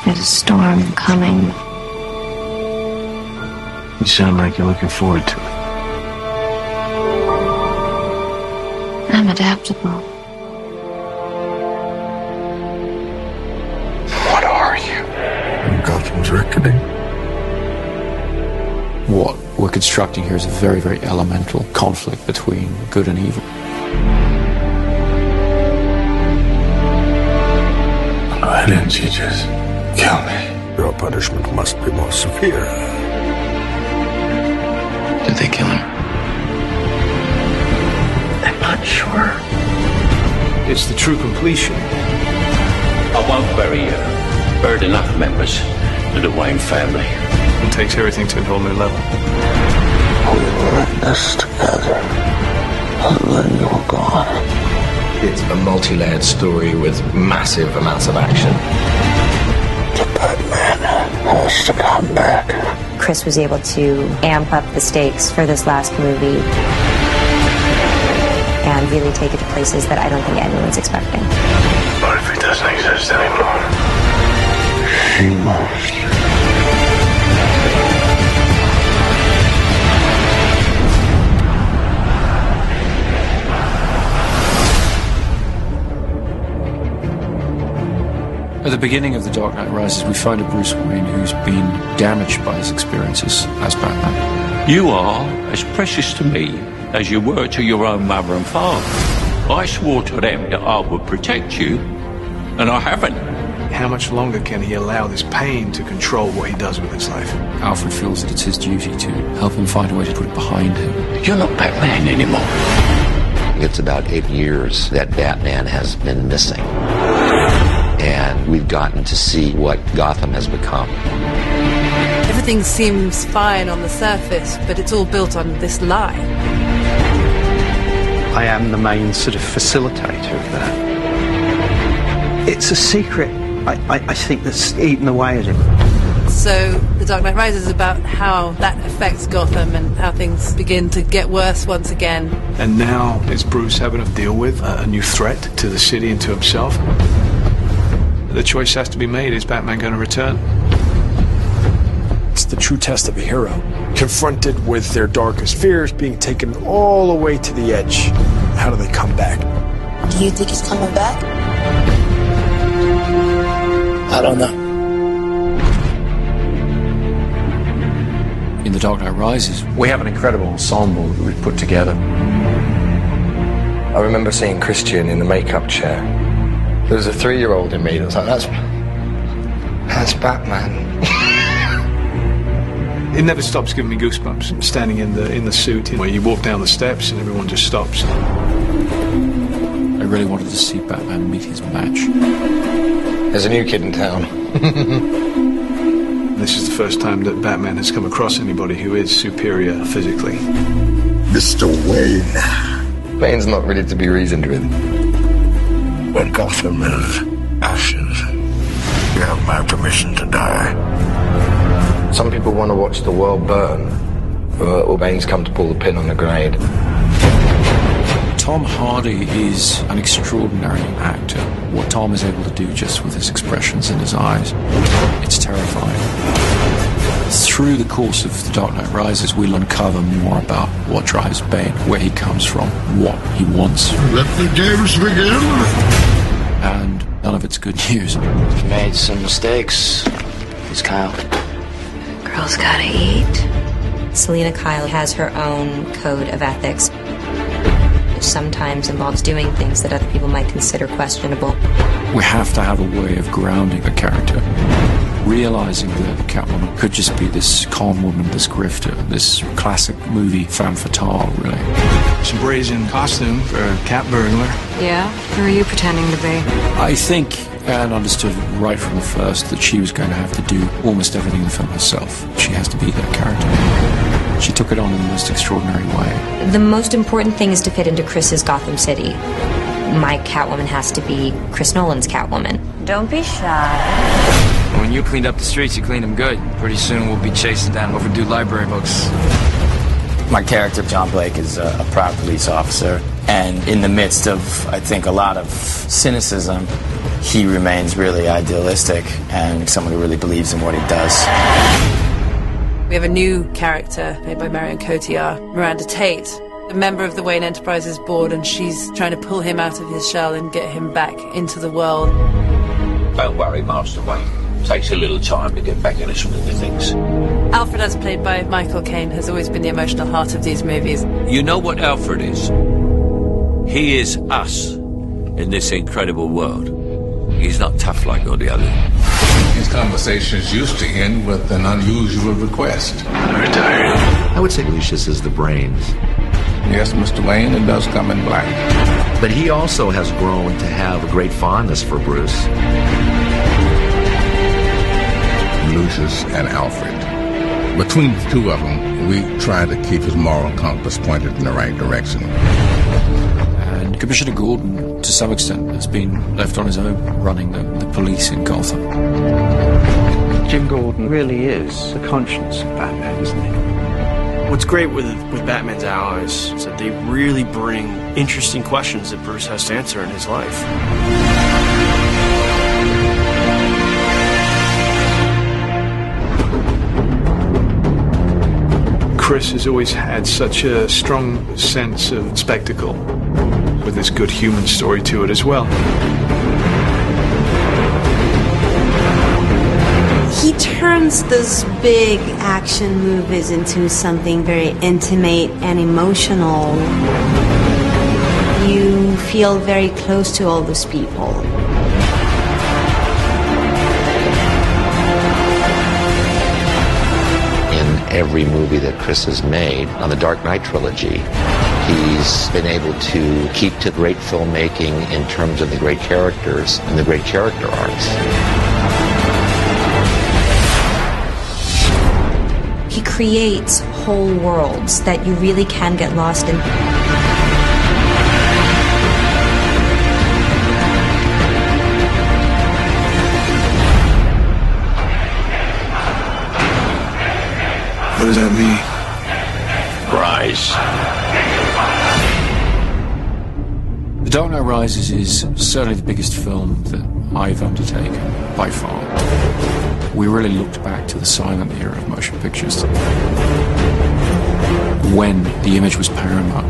There's a storm coming. You sound like you're looking forward to it. I'm adaptable. What are you? Gotham's reckoning. What we're constructing here is a very, very elemental conflict between good and evil. Why didn't you just kill me? Your punishment must be more severe. Did they kill him? I'm not sure. It's the true completion. I won't bury you. Buried enough members of the Wayne family. It takes everything to a whole new level. We were in this together. And then you were gone. It's a multi-layered story with massive amounts of action. The Batman has to come back. Chris was able to amp up the stakes for this last movie and really take it to places that I don't think anyone's expecting. What if he doesn't exist anymore? She must. At the beginning of The Dark Knight Rises, we find a Bruce Wayne who's been damaged by his experiences as Batman. You are as precious to me as you were to your own mother and father. I swore to them that I would protect you, and I haven't. How much longer can he allow this pain to control what he does with his life? Alfred feels that it's his duty to help him find a way to put it behind him. You're not Batman anymore. It's about 8 years that Batman has been missing. And we've gotten to see what Gotham has become. Everything seems fine on the surface, but it's all built on this lie. I am the main sort of facilitator of that. It's a secret, I think, that's eaten away at him. So The Dark Knight Rises is about how that affects Gotham and how things begin to get worse once again. And now it's Bruce having to deal with a new threat to the city and to himself. The choice has to be made. Is Batman going to return? It's the true test of a hero. Confronted with their darkest fears, being taken all the way to the edge. How do they come back? Do you think he's coming back? I don't know. In The Dark Knight Rises, we have an incredible ensemble that we've put together. I remember seeing Christian in the makeup chair. There was a 3-year-old in me that was like, that's Batman. It never stops giving me goosebumps. Standing in the suit, where you walk down the steps and everyone just stops. I really wanted to see Batman meet his match. There's a new kid in town. This is the first time that Batman has come across anybody who is superior physically. Mr. Wayne. Wayne's not ready to be reasoned with. When Gotham is ashes, you have my permission to die. Some people want to watch the world burn, but Wayne's come to pull the pin on the grenade. Tom Hardy is an extraordinary actor. What Tom is able to do just with his expressions in his eyes, it's terrifying. Through the course of The Dark Knight Rises, we'll uncover more about what drives Bane, where he comes from, what he wants. Let the games begin! And none of it's good news. We've made some mistakes. Who's Kyle? Girls gotta eat. Selina Kyle has her own code of ethics, which sometimes involves doing things that other people might consider questionable. We have to have a way of grounding the character. Realizing that Catwoman could just be this calm woman, this grifter, this classic movie femme fatale, really. Some brazen costume for a cat burglar. Yeah? Who are you pretending to be? I think Anne understood right from the first that she was going to have to do almost everything in the film herself. She has to be that character. She took it on in the most extraordinary way. The most important thing is to fit into Chris's Gotham City. My Catwoman has to be Chris Nolan's Catwoman. Don't be shy. When you cleaned up the streets, you cleaned them good. Pretty soon we'll be chasing down overdue library books. My character, John Blake, is a proud police officer. And in the midst of, I think, a lot of cynicism, he remains really idealistic and someone who really believes in what he does. We have a new character played by Marion Cotillard, Miranda Tate, a member of the Wayne Enterprises board, and she's trying to pull him out of his shell and get him back into the world. Don't worry, Master Wayne. Takes a little time to get back in the swing of things. Alfred, as played by Michael Caine, has always been the emotional heart of these movies. You know what Alfred is? He is us in this incredible world. He's not tough like all the others. These conversations used to end with an unusual request. I'm retired. I would say Lucius is the brains. Yes, Mr. Wayne, it does come in black. But he also has grown to have a great fondness for Bruce. Lucius and Alfred. Between the two of them, we try to keep his moral compass pointed in the right direction. And Commissioner Gordon, to some extent, has been left on his own running the police in Gotham. Jim Gordon really is the conscience of Batman, isn't he? What's great with Batman's allies is that they really bring interesting questions that Bruce has to answer in his life. Chris has always had such a strong sense of spectacle, with this good human story to it as well. He turns those big action movies into something very intimate and emotional. You feel very close to all those people. Every movie that Chris has made on the Dark Knight trilogy, he's been able to keep to great filmmaking in terms of the great characters and the great character arcs. He creates whole worlds that you really can get lost in. What does that mean? Rise. The Dark Knight Rises is certainly the biggest film that I've undertaken, by far. We really looked back to the silent era of motion pictures, when the image was paramount,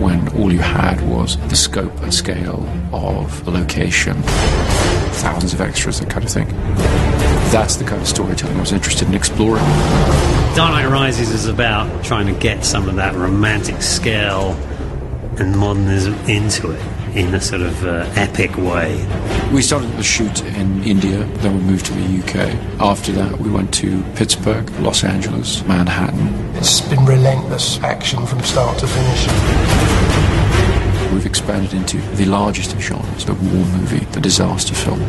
when all you had was the scope and scale of the location, thousands of extras, that kind of thing. That's the kind of storytelling I was interested in exploring. Dark Knight Rises is about trying to get some of that romantic scale and modernism into it in a sort of epic way. We started the shoot in India, then we moved to the UK. After that, we went to Pittsburgh, Los Angeles, Manhattan. It's been relentless action from start to finish. We've expanded into the largest of genres, the war movie, the disaster film.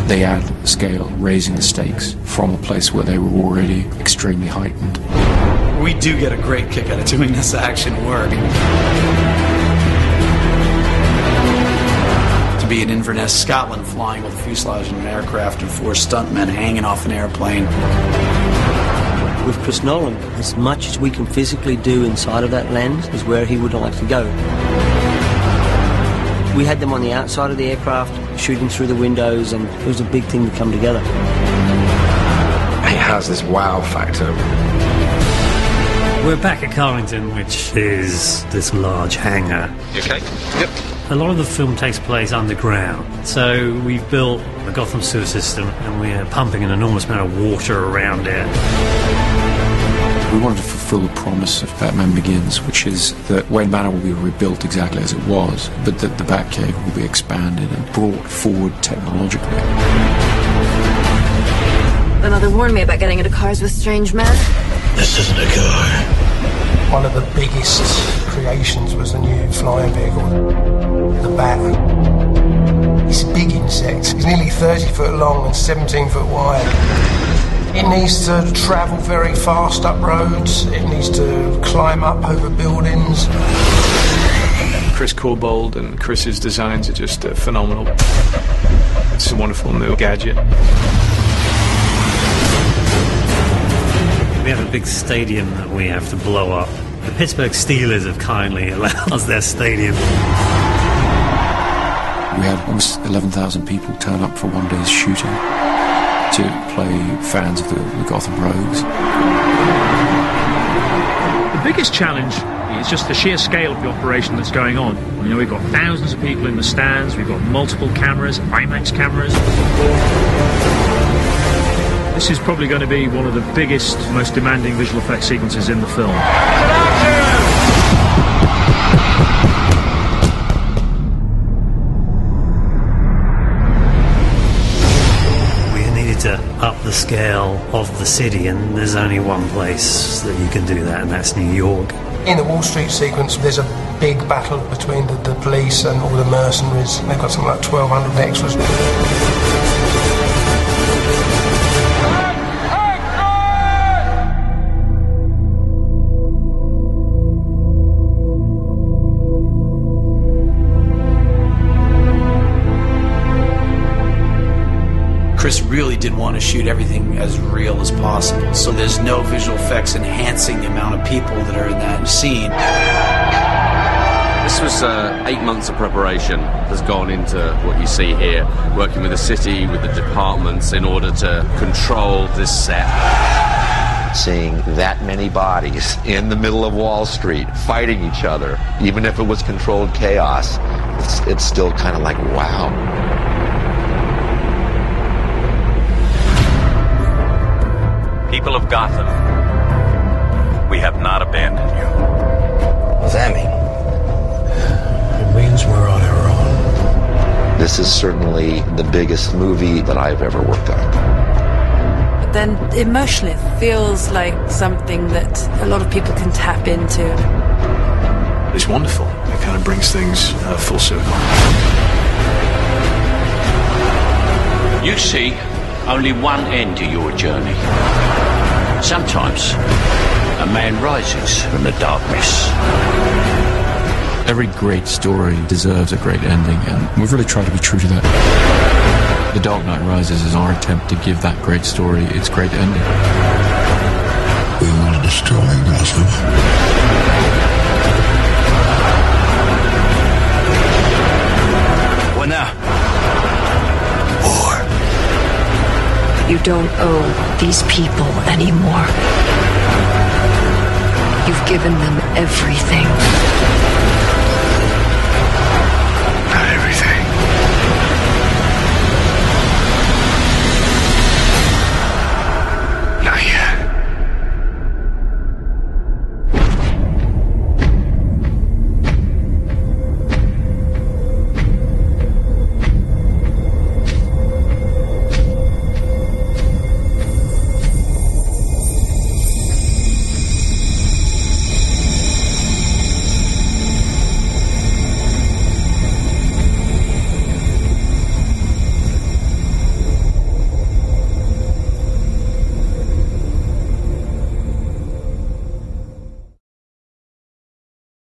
They add scale, raising the stakes from a place where they were already extremely heightened. We do get a great kick out of doing this action work. To be in Inverness, Scotland, flying with a fuselage in an aircraft and 4 stuntmen hanging off an airplane. With Chris Nolan, as much as we can physically do inside of that lens is where he would like to go. We had them on the outside of the aircraft, shooting through the windows, and it was a big thing to come together. It has this wow factor. We're back at Carlington, which is this large hangar. You okay? Yep. A lot of the film takes place underground, so we've built a Gotham sewer system and we're pumping an enormous amount of water around it. We wanted to fulfill the promise of Batman Begins, which is that Wayne Manor will be rebuilt exactly as it was, but that the Batcave will be expanded and brought forward technologically. My mother warned me about getting into cars with strange men. This isn't a car. One of the biggest creations was the new flying vehicle, the Bat. It's a big insect. It's nearly 30 foot long and 17 foot wide. It needs to travel very fast up roads. It needs to climb up over buildings. Chris Corbould and Chris's designs are just phenomenal. It's a wonderful new gadget. We have a big stadium that we have to blow up. The Pittsburgh Steelers have kindly allowed us their stadium. We We had almost 11,000 people turn up for one day's shooting to play fans of the Gotham Rogues. The biggest challenge is just the sheer scale of the operation that's going on. You know, we've got thousands of people in the stands, we've got multiple cameras, IMAX cameras. This is probably going to be one of the biggest, most demanding visual effects sequences in the film. To up the scale of the city, and there's only one place that you can do that, and that's New York. In the Wall Street sequence, there's a big battle between the police and all the mercenaries. They've got something like 1,200 extras. Chris really did want to shoot everything as real as possible, so there's no visual effects enhancing the amount of people that are in that scene. This was 8 months of preparation has gone into what you see here, working with the city, with the departments in order to control this set. Seeing that many bodies in the middle of Wall Street fighting each other, even if it was controlled chaos, it's still kind of like, wow. People of Gotham, we have not abandoned you. What does that mean? It means we're on our own. This is certainly the biggest movie that I've ever worked on. But then emotionally, it feels like something that a lot of people can tap into. It's wonderful. It kind of brings things full circle. You see only one end to your journey. Sometimes a man rises from the darkness. Every great story deserves a great ending, and we've really tried to be true to that. The Dark Knight Rises is our attempt to give that great story its great ending. We will destroy Gotham. What now? You don't owe these people anymore. You've given them everything.